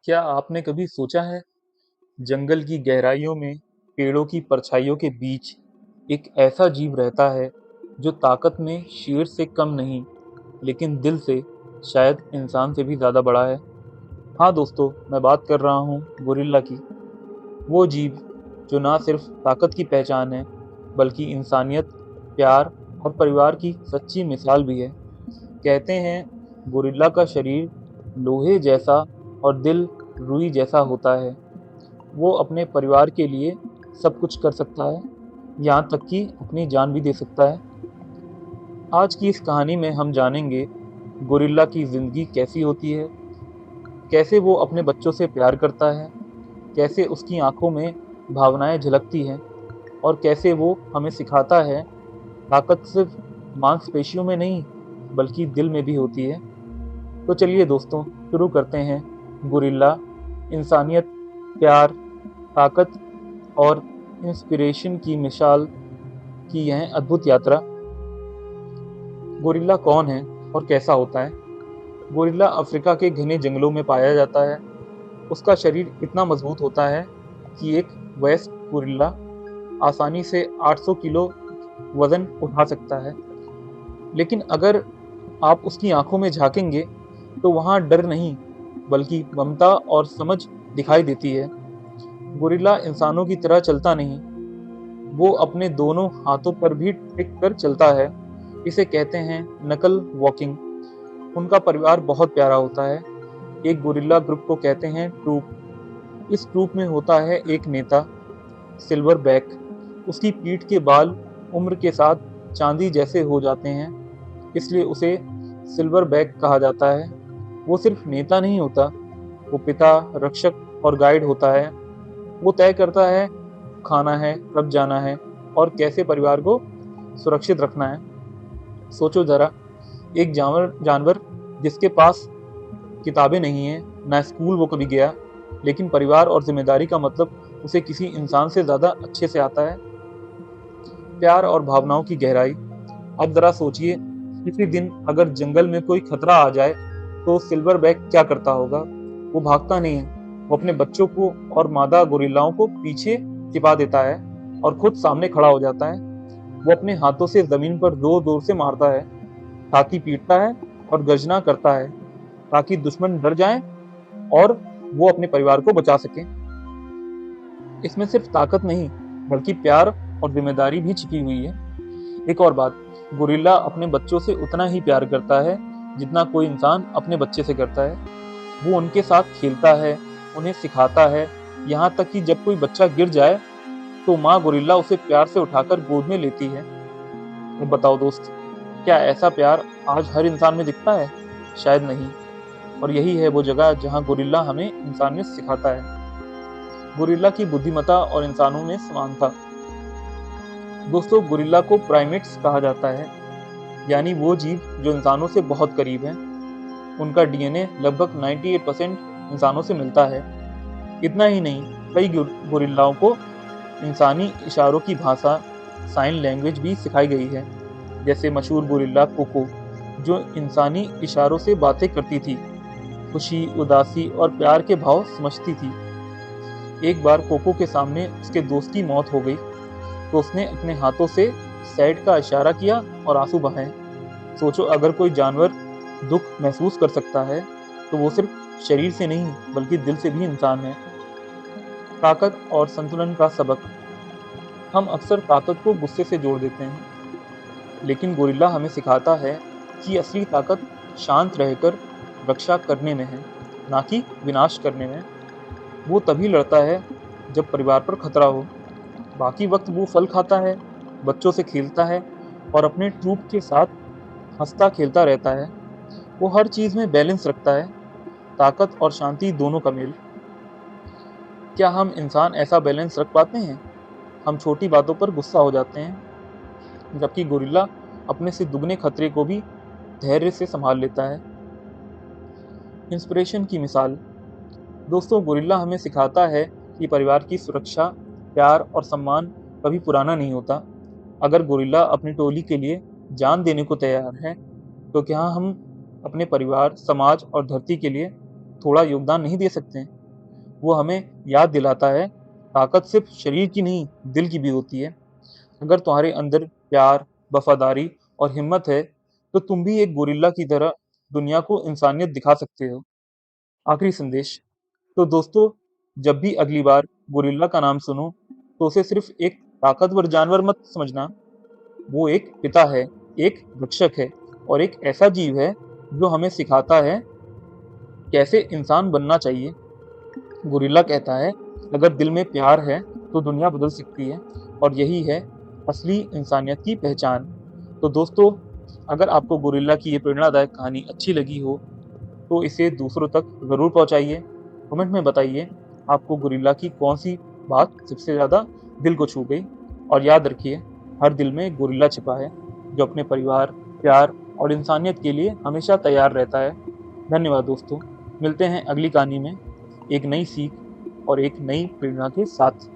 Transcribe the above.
क्या आपने कभी सोचा है, जंगल की गहराइयों में पेड़ों की परछाइयों के बीच एक ऐसा जीव रहता है जो ताकत में शेर से कम नहीं, लेकिन दिल से शायद इंसान से भी ज़्यादा बड़ा है। हाँ दोस्तों, मैं बात कर रहा हूँ गोरिल्ला की। वो जीव जो ना सिर्फ ताकत की पहचान है, बल्कि इंसानियत, प्यार और परिवार की सच्ची मिसाल भी है। कहते हैं गोरिल्ला का शरीर लोहे जैसा और दिल रुई जैसा होता है। वो अपने परिवार के लिए सब कुछ कर सकता है, यहाँ तक कि अपनी जान भी दे सकता है। आज की इस कहानी में हम जानेंगे गोरिल्ला की ज़िंदगी कैसी होती है, कैसे वो अपने बच्चों से प्यार करता है, कैसे उसकी आंखों में भावनाएं झलकती हैं और कैसे वो हमें सिखाता है ताकत सिर्फ मांसपेशियों में नहीं, बल्कि दिल में भी होती है। तो चलिए दोस्तों, शुरू करते हैं गोरिल्ला, इंसानियत, प्यार, ताकत और इंस्पिरेशन की मिसाल की यह अद्भुत यात्रा। गोरिल्ला कौन है और कैसा होता है? गोरिल्ला अफ्रीका के घने जंगलों में पाया जाता है। उसका शरीर इतना मजबूत होता है कि एक वयस्क गोरिल्ला आसानी से 800 किलो वजन उठा सकता है। लेकिन अगर आप उसकी आंखों में झांकेंगे तो वहाँ डर नहीं, बल्कि ममता और समझ दिखाई देती है। गोरिल्ला इंसानों की तरह चलता नहीं, वो अपने दोनों हाथों पर भी टिक कर चलता है। इसे कहते हैं नकल वॉकिंग। उनका परिवार बहुत प्यारा होता है। एक गोरिल्ला ग्रुप को कहते हैं ट्रूप। इस ट्रूप में होता है एक नेता, सिल्वर बैक। उसकी पीठ के बाल उम्र के साथ चांदी जैसे हो जाते हैं, इसलिए उसे सिल्वर बैक कहा जाता है। वो सिर्फ नेता नहीं होता, वो पिता, रक्षक और गाइड होता है। वो तय करता है खाना है, कब जाना है और कैसे परिवार को सुरक्षित रखना है। सोचो जरा, एक जानवर जानवर जिसके पास किताबें नहीं है, ना स्कूल वो कभी गया, लेकिन परिवार और जिम्मेदारी का मतलब उसे किसी इंसान से ज्यादा अच्छे से आता है। प्यार और भावनाओं की गहराई। अब जरा सोचिए, किसी दिन अगर जंगल में कोई खतरा आ जाए तो सिल्वर बैक क्या करता होगा? वो भागता नहीं है, वो अपने बच्चों को और मादा गोरिल्लाओं को पीछे छिपा देता है और खुद सामने खड़ा हो जाता है। वो अपने हाथों से जमीन पर जोर जोर से मारता है, छाती पीटता है और गर्जना करता है ताकि दुश्मन डर जाएं और वो अपने परिवार को बचा सके। इसमें सिर्फ ताकत नहीं, बल्कि प्यार और जिम्मेदारी भी छिपी हुई है। एक और बात, गोरिल्ला अपने बच्चों से उतना ही प्यार करता है जितना कोई इंसान अपने बच्चे से करता है। वो उनके साथ खेलता है, उन्हें सिखाता है, यहाँ तक कि जब कोई बच्चा गिर जाए तो माँ गोरिल्ला उसे प्यार से उठाकर गोद में लेती है। तो बताओ दोस्त, क्या ऐसा प्यार आज हर इंसान में दिखता है? शायद नहीं। और यही है वो जगह जहाँ गोरिल्ला हमें इंसानियत सिखाता है। गोरिल्ला की बुद्धिमत्ता और इंसानों में समानता। दोस्तों, गोरिल्ला को प्राइमेट्स कहा जाता है, यानी वो जीव जो इंसानों से बहुत करीब हैं। उनका डीएनए लगभग 98% इंसानों से मिलता है। इतना ही नहीं, कई गोरिल्लाओं को इंसानी इशारों की भाषा, साइन लैंग्वेज भी सिखाई गई है। जैसे मशहूर गोरिल्ला कोको, जो इंसानी इशारों से बातें करती थी, खुशी, उदासी और प्यार के भाव समझती थी। एक बार कोको के सामने उसके दोस्त की मौत हो गई तो उसने अपने हाथों से सैड का इशारा किया और आंसू बहाए। सोचो, अगर कोई जानवर दुख महसूस कर सकता है तो वो सिर्फ शरीर से नहीं, बल्कि दिल से भी इंसान है। ताकत और संतुलन का सबक। हम अक्सर ताकत को गुस्से से जोड़ देते हैं, लेकिन गोरिल्ला हमें सिखाता है कि असली ताकत शांत रहकर रक्षा करने में है, ना कि विनाश करने में। वो तभी लड़ता है जब परिवार पर खतरा हो। बाकी वक्त वो फल खाता है, बच्चों से खेलता है और अपने ट्रूप के साथ हंसता खेलता रहता है। वो हर चीज में बैलेंस रखता है, ताकत और शांति दोनों का मेल। क्या हम इंसान ऐसा बैलेंस रख पाते हैं? हम छोटी बातों पर गुस्सा हो जाते हैं, जबकि गोरिल्ला अपने से दुगने खतरे को भी धैर्य से संभाल लेता है। इंस्पिरेशन की मिसाल। दोस्तों, गोरिल्ला हमें सिखाता है कि परिवार की सुरक्षा, प्यार और सम्मान कभी पुराना नहीं होता। अगर गोरिल्ला अपनी टोली के लिए जान देने को तैयार है, तो क्या हम अपने परिवार, समाज और धरती के लिए थोड़ा योगदान नहीं दे सकते हैं? वो हमें याद दिलाता है ताकत सिर्फ शरीर की नहीं, दिल की भी होती है। अगर तुम्हारे अंदर प्यार, वफादारी और हिम्मत है, तो तुम भी एक गोरिल्ला की तरह दुनिया को इंसानियत दिखा सकते हो। आखिरी संदेश। तो दोस्तों, जब भी अगली बार गोरिल्ला का नाम सुनो, तो उसे सिर्फ एक ताकतवर जानवर मत समझना। वो एक पिता है, एक रक्षक है और एक ऐसा जीव है जो हमें सिखाता है कैसे इंसान बनना चाहिए। गोरिल्ला कहता है, अगर दिल में प्यार है तो दुनिया बदल सकती है, और यही है असली इंसानियत की पहचान। तो दोस्तों, अगर आपको गोरिल्ला की ये प्रेरणादायक कहानी अच्छी लगी हो, तो इसे दूसरों तक ज़रूर पहुंचाइए। कमेंट में बताइए आपको गोरिल्ला की कौन सी बात सबसे ज़्यादा दिल को छू गई। और याद रखिए, हर दिल में एक गोरिल्ला छिपा है जो अपने परिवार, प्यार और इंसानियत के लिए हमेशा तैयार रहता है। धन्यवाद दोस्तों। मिलते हैं अगली कहानी में एक नई सीख और एक नई प्रेरणा के साथ।